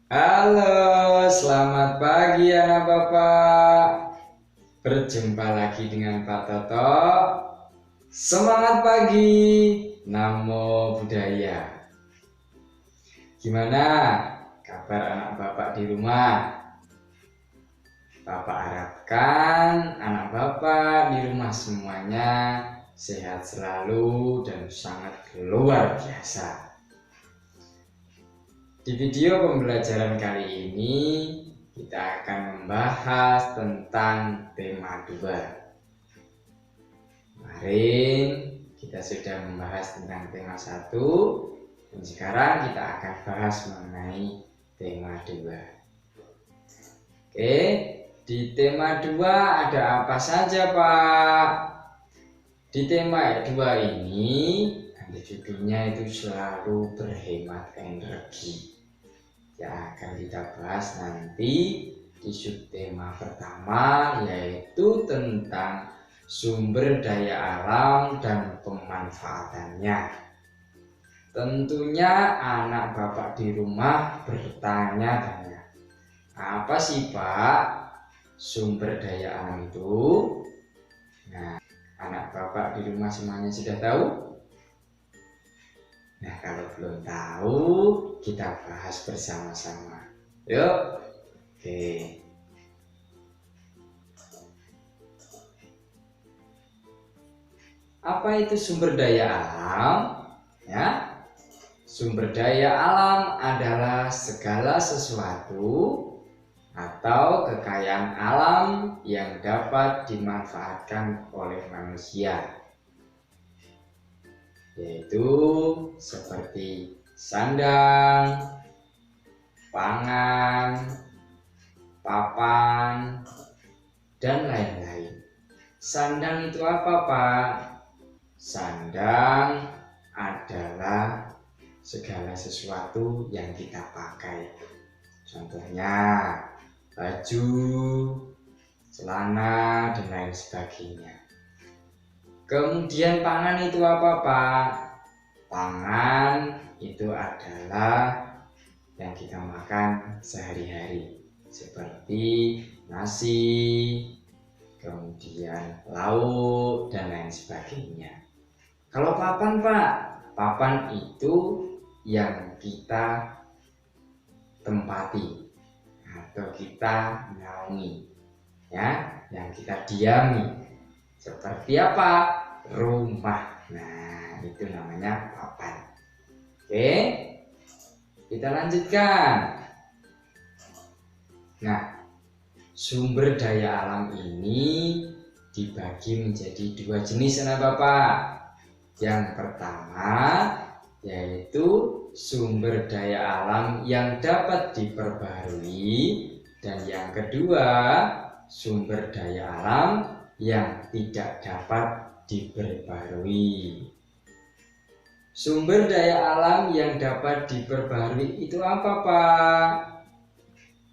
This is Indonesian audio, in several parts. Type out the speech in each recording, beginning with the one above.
Halo, selamat pagi anak Bapak. Berjumpa lagi dengan Pak Toto. Semangat pagi, Namo Buddhaya. Gimana kabar anak Bapak di rumah? Bapak harapkan anak Bapak di rumah semuanya sehat selalu dan sangat luar biasa. Di video pembelajaran kali ini kita akan membahas tentang tema 2. Kemarin kita sudah membahas tentang tema 1 dan sekarang kita akan bahas mengenai tema 2. Oke, di tema 2 ada apa saja, Pak? Di tema 2 ini ada judulnya itu selalu berhemat energi. Yang akan kita bahas nanti di subtema pertama, yaitu tentang sumber daya alam dan pemanfaatannya. Tentunya anak Bapak di rumah bertanya-tanya, apa sih Pak sumber daya alam itu? Nah, anak Bapak di rumah semuanya sudah tahu? Nah, kalau belum tahu, kita bahas bersama-sama. Yuk. Oke. Apa itu sumber daya alam? Ya. Sumber daya alam adalah segala sesuatu atau kekayaan alam yang dapat dimanfaatkan oleh manusia, yaitu seperti sandang, pangan, papan, dan lain-lain. Sandang itu apa, Pak? Sandang adalah segala sesuatu yang kita pakai. Contohnya baju, celana, dan lain sebagainya. Kemudian pangan itu apa, Pak? Pangan itu adalah yang kita makan sehari-hari, seperti nasi, kemudian lauk, dan lain sebagainya. Kalau papan, Pak, papan itu yang kita tempati atau kita naungi, ya, yang kita diami. Seperti apa? Rumah. Nah, itu namanya papan. Oke, kita lanjutkan. Nah, sumber daya alam ini dibagi menjadi 2 jenis anak Bapak. Yang pertama yaitu sumber daya alam yang dapat diperbarui, dan yang kedua sumber daya alam yang tidak dapat diperbarui. Sumber daya alam yang dapat diperbarui itu apa, Pak?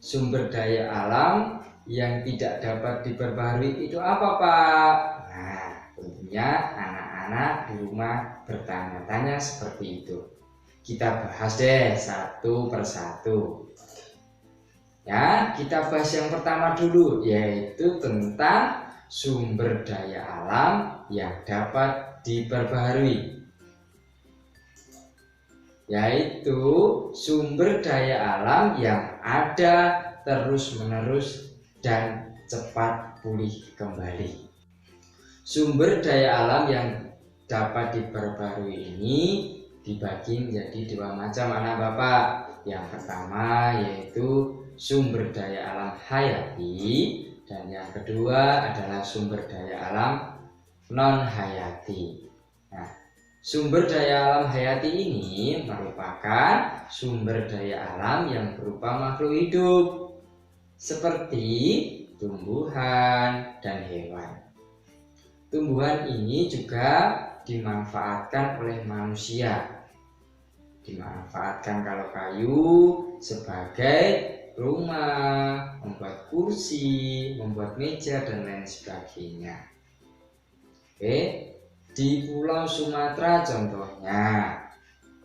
Sumber daya alam yang tidak dapat diperbarui itu apa, Pak? Nah, tentunya anak-anak di rumah bertanya-tanya seperti itu. Kita bahas deh satu persatu. Ya, kita bahas yang pertama dulu, yaitu tentang sumber daya alam yang dapat diperbarui, yaitu sumber daya alam yang ada terus-menerus dan cepat pulih kembali. Sumber daya alam yang dapat diperbarui ini dibagi menjadi 2 macam anak Bapak. Yang pertama yaitu sumber daya alam hayati, dan yang kedua adalah sumber daya alam non hayati. Nah, sumber daya alam hayati ini merupakan sumber daya alam yang berupa makhluk hidup seperti tumbuhan dan hewan. Tumbuhan ini juga dimanfaatkan oleh manusia. Dimanfaatkan kalau kayu sebagai rumah, membuat kursi, membuat meja, dan lain sebagainya. Oke, di Pulau Sumatera contohnya,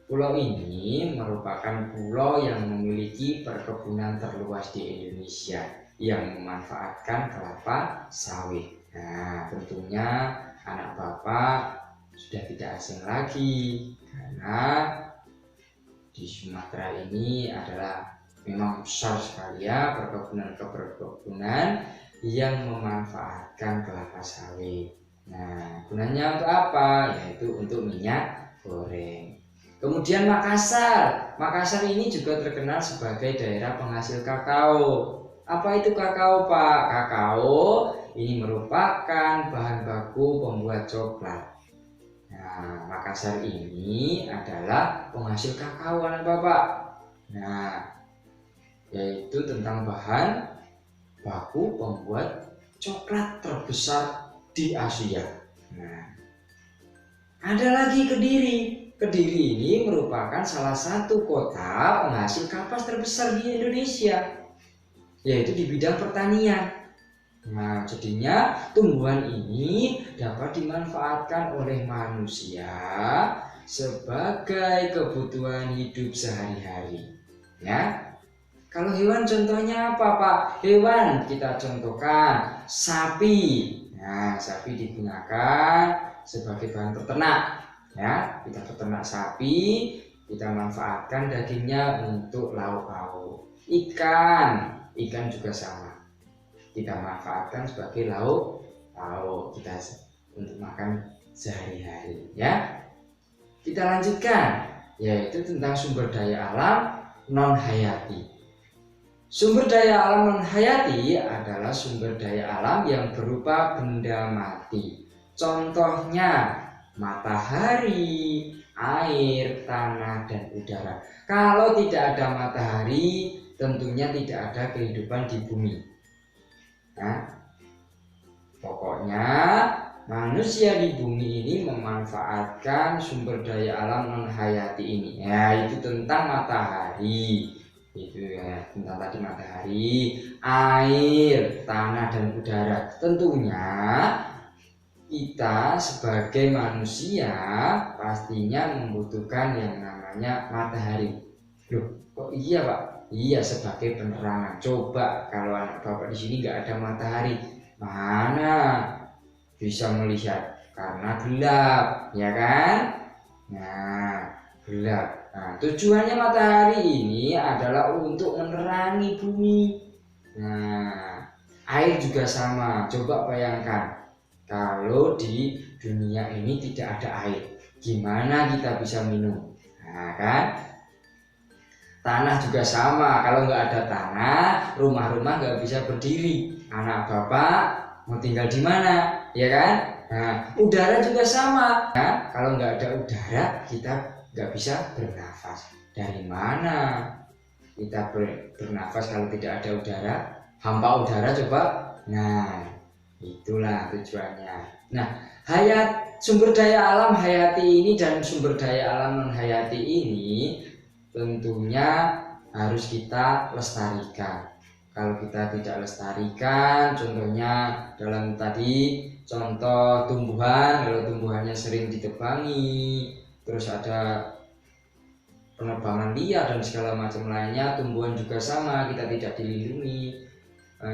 Pulau ini merupakan pulau yang memiliki perkebunan terluas di Indonesia yang memanfaatkan kelapa sawit. Nah, tentunya anak Bapak sudah tidak asing lagi karena di Sumatera ini adalah memang besar sekali ya perkebunan yang memanfaatkan kelapa sawit. Nah, gunanya untuk apa? Yaitu untuk minyak goreng. Kemudian Makassar ini juga terkenal sebagai daerah penghasil kakao. Apa itu kakao, Pak? Kakao ini merupakan bahan baku pembuat coklat. Nah, Makassar ini adalah penghasil kakao, anak Bapak. Nah, yaitu tentang bahan baku pembuat coklat terbesar di Asia. Nah, ada lagi Kediri. Kediri ini merupakan salah satu kota penghasil kapas terbesar di Indonesia, yaitu di bidang pertanian. Nah, jadinya tumbuhan ini dapat dimanfaatkan oleh manusia sebagai kebutuhan hidup sehari-hari. Ya, kalau hewan contohnya apa, Pak? Hewan kita contohkan sapi. Nah, sapi digunakan sebagai bahan peternak. Ya, kita peternak sapi, kita manfaatkan dagingnya untuk lauk pauk. Ikan juga sama. Kita manfaatkan sebagai lauk pauk kita untuk makan sehari-hari. Ya, kita lanjutkan, yaitu tentang sumber daya alam non hayati. Sumber daya alam non hayati adalah sumber daya alam yang berupa benda mati. Contohnya matahari, air, tanah, dan udara. Kalau tidak ada matahari, tentunya tidak ada kehidupan di bumi. Nah, pokoknya manusia di bumi ini memanfaatkan sumber daya alam non hayati ini. Ya, itu tentang matahari. Itu ya, tentang tadi matahari, air, tanah, dan udara. Tentunya kita sebagai manusia pastinya membutuhkan yang namanya matahari. Loh, kok iya, Pak? Iya, sebagai penerangan. Coba kalau anak Bapak di sini nggak ada matahari, mana bisa melihat? Karena gelap, ya kan? Nah, gelap. Nah, tujuannya matahari ini adalah untuk menerangi bumi. Nah, air juga sama. Coba bayangkan, kalau di dunia ini tidak ada air, gimana kita bisa minum? Nah, kan? Tanah juga sama. Kalau nggak ada tanah, rumah-rumah nggak bisa berdiri. Anak Bapak mau tinggal di mana? Ya kan? Nah, udara juga sama. Nah, kalau nggak ada udara, kita nggak bisa bernafas. Dari mana kita bernafas kalau tidak ada udara? Hampa udara coba. Nah, itulah tujuannya. Nah, sumber daya alam hayati ini dan sumber daya alam non hayati ini tentunya harus kita lestarikan. Kalau kita tidak lestarikan, contohnya dalam tadi contoh tumbuhan, kalau tumbuhannya sering ditebangi, terus ada penebangan liar dan segala macam lainnya, tumbuhan juga sama, kita tidak dilindungi,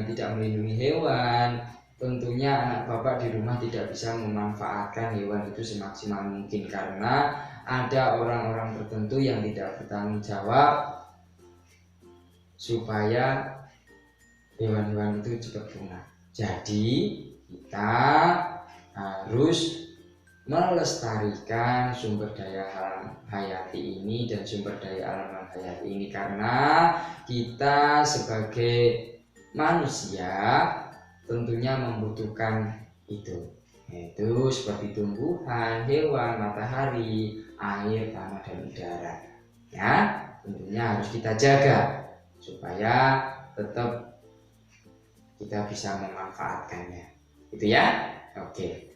tidak melindungi hewan. Tentunya anak Bapak di rumah tidak bisa memanfaatkan hewan itu semaksimal mungkin karena ada orang-orang tertentu yang tidak bertanggung jawab supaya hewan-hewan itu cepat punah. Jadi kita harus melestarikan sumber daya alam hayati ini dan sumber daya alam non hayati ini karena kita sebagai manusia tentunya membutuhkan itu, yaitu seperti tumbuhan, hewan, matahari, air, tanah, dan udara. Ya, tentunya harus kita jaga supaya tetap kita bisa memanfaatkannya. Itu ya. Oke,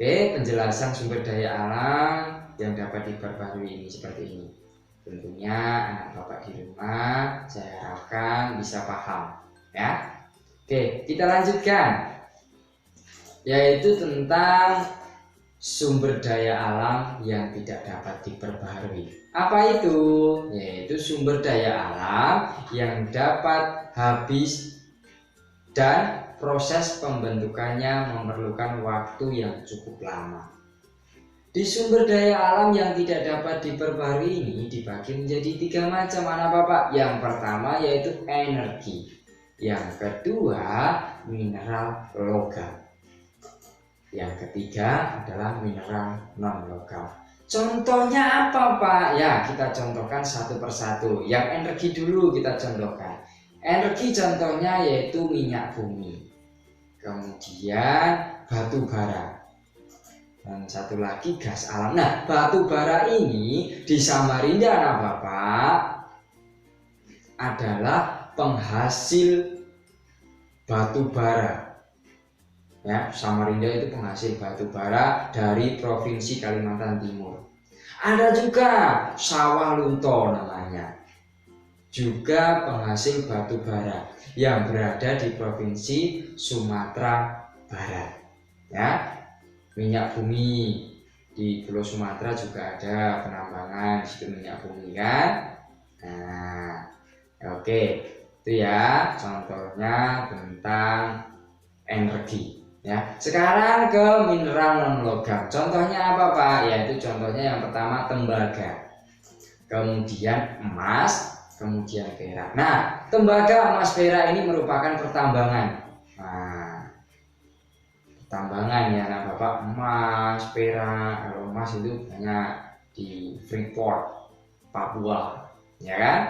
penjelasan sumber daya alam yang dapat diperbarui ini seperti ini. Tentunya anak Bapak di rumah saya harapkan bisa paham, ya. Oke, kita lanjutkan, yaitu tentang sumber daya alam yang tidak dapat diperbaharui. Apa itu? Yaitu sumber daya alam yang dapat habis dan proses pembentukannya memerlukan waktu yang cukup lama. Di sumber daya alam yang tidak dapat diperbaharui ini dibagi menjadi 3 macam, anak bapak. Yang pertama yaitu energi, yang kedua mineral logam, yang ketiga adalah mineral non logam. Contohnya apa pak? Ya, kita contohkan satu persatu. Yang energi dulu kita contohkan. Energi contohnya yaitu minyak bumi, kemudian batu bara, dan satu lagi gas alam. Nah, batu bara ini di Samarinda anak bapak adalah penghasil batu bara. Ya, Samarinda itu penghasil batu bara dari provinsi Kalimantan Timur. Ada juga Sawah Lunto namanya, juga penghasil batu bara yang berada di provinsi Sumatera Barat. Ya, minyak bumi di Pulau Sumatera juga ada penambangan di situ minyak bumi kan. Nah, oke, itu ya contohnya tentang energi. Ya, sekarang ke mineral non logam. Contohnya apa pak? Yaitu contohnya yang pertama tembaga, kemudian emas, kemudian perak. Nah, tembaga, emas, perak ini merupakan pertambangan. Nah, pertambangan ya anak bapak, emas, perak. Kalau emas itu banyak di Freeport, Papua, ya kan?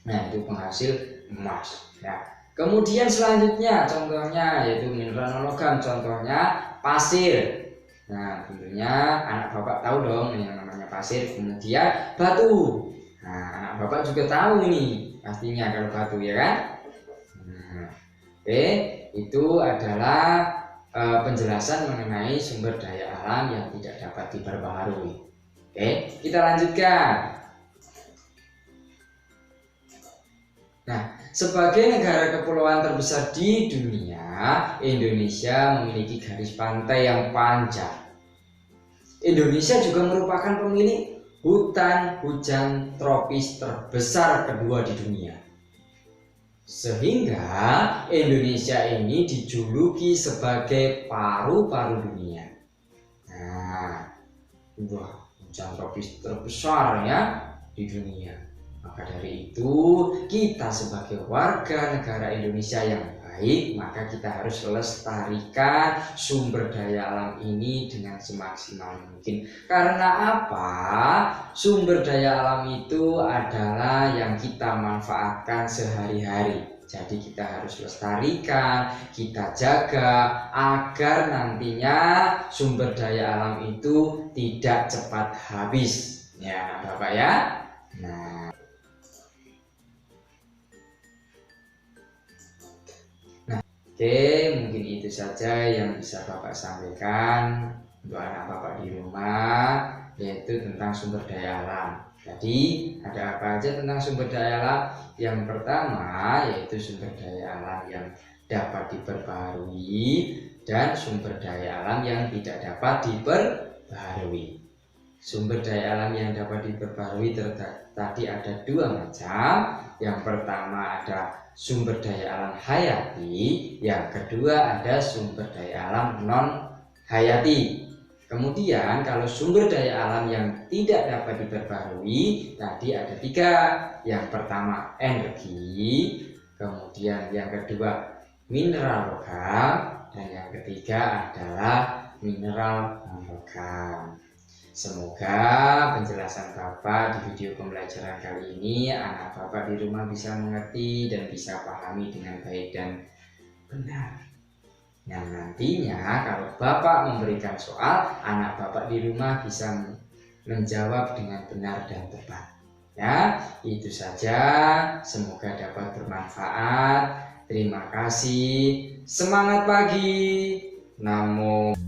Nah, itu penghasil emas. Ya. Kemudian selanjutnya contohnya yaitu mineral non logam, contohnya pasir. Nah, tentunya anak bapak tahu dong yang namanya pasir. Kemudian batu. Nah, anak bapak juga tahu ini pastinya kalau batu ya kan. Nah, oke, itu adalah penjelasan mengenai sumber daya alam yang tidak dapat diperbaharui. Oke, kita lanjutkan. Nah, sebagai negara kepulauan terbesar di dunia, Indonesia memiliki garis pantai yang panjang. Indonesia juga merupakan pemilik hutan hujan tropis terbesar kedua di dunia. Sehingga Indonesia ini dijuluki sebagai paru-paru dunia. Nah, hujan tropis terbesar ya di dunia. Maka dari itu, kita sebagai warga negara Indonesia yang baik, maka kita harus lestarikan sumber daya alam ini dengan semaksimal mungkin. Karena apa? Sumber daya alam itu adalah yang kita manfaatkan sehari-hari. Jadi kita harus lestarikan, kita jaga agar nantinya sumber daya alam itu tidak cepat habis. Ya, Bapak ya. Nah, oke, mungkin itu saja yang bisa Bapak sampaikan untuk anak Bapak di rumah, yaitu tentang sumber daya alam. Jadi, ada apa aja tentang sumber daya alam? Yang pertama, yaitu sumber daya alam yang dapat diperbaharui dan sumber daya alam yang tidak dapat diperbaharui. Sumber daya alam yang dapat diperbaharui tadi ada 2 macam. Yang pertama ada sumber daya alam hayati, yang kedua ada sumber daya alam non hayati. Kemudian kalau sumber daya alam yang tidak dapat diperbaharui tadi ada 3. Yang pertama energi, kemudian yang kedua mineral logam, dan yang ketiga adalah mineral non logam. Semoga penjelasan Bapak di video pembelajaran kali ini anak Bapak di rumah bisa mengerti dan bisa pahami dengan baik dan benar. Yang nantinya kalau Bapak memberikan soal, anak Bapak di rumah bisa menjawab dengan benar dan tepat. Ya, itu saja. Semoga dapat bermanfaat. Terima kasih. Semangat pagi. Namo